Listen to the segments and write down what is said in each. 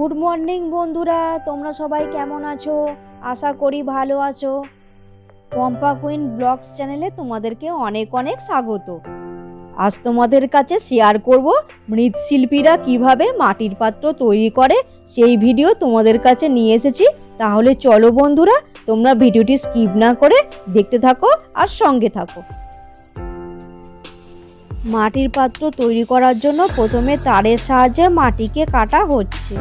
Good morning বন্ধুরা, তোমরা সবাই কেমন আছো? আশা করি ভালো আছো। পম্পা কুইন ব্লগস চ্যানেলে তোমাদেরকে অনেক অনেক স্বাগত। আজ তোমাদের কাছে শেয়ার করব মৃৎশিল্পীরা কিভাবে মাটির পাত্র তৈরি করে, সেই ভিডিও তোমাদের কাছে নিয়ে এসেছি। তাহলে চলো বন্ধুরা, তোমরা ভিডিওটি স্কিপ না করে দেখতে থাকো আর সঙ্গে থাকো। মাটির পাত্র তৈরি করার জন্য প্রথমে তারের সাহায্যে মাটিকে কাটা হচ্ছে।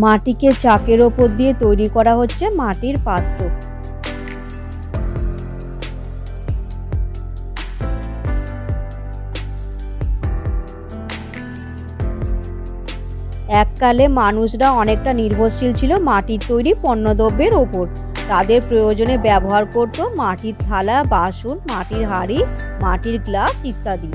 মাটিকে চাকের ওপর দিয়ে তৈরি করা হচ্ছে মাটির পাত্র। এককালে মানুষরা অনেকটা নির্ভরশীল ছিল মাটির তৈরি পণ্যদ্রব্যের ওপর। তাদের প্রয়োজনে ব্যবহার করত মাটির থালা, বাসন, মাটির হাঁড়ি, মাটির গ্লাস ইত্যাদি।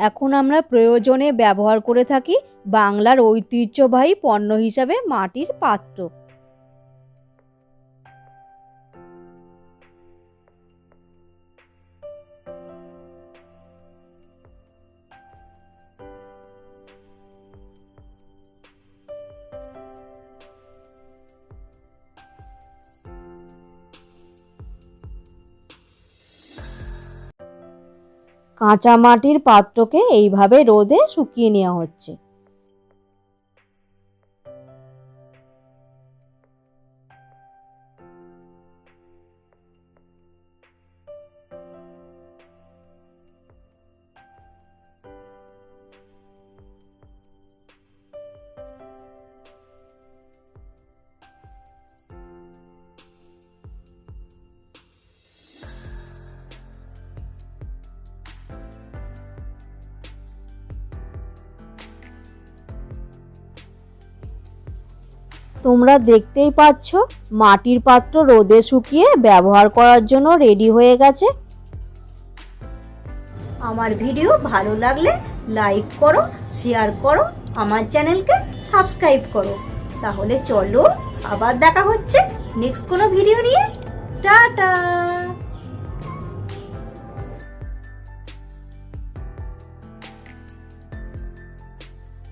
এখন আমরা প্রয়োজনে ব্যবহার করে থাকি বাংলার ঐতিহ্যবাহী পণ্য হিসাবে মাটির পাত্র। কাঁচা মাটির পাত্রকে এইভাবে রোদে শুকিয়ে নেওয়া হচ্ছে। তোমরা দেখতেই পাচ্ছ মাটির পাত্র রোদে শুকিয়ে ব্যবহার করার জন্য রেডি হয়ে গেছে। আমার ভিডিও ভালো লাগলে লাইক করো, শেয়ার করো, আমার চ্যানেলকে সাবস্ক্রাইব করো। তাহলে চলো, আবার দেখা হচ্ছে নেক্সট কোনো ভিডিও নিয়ে। টাটা।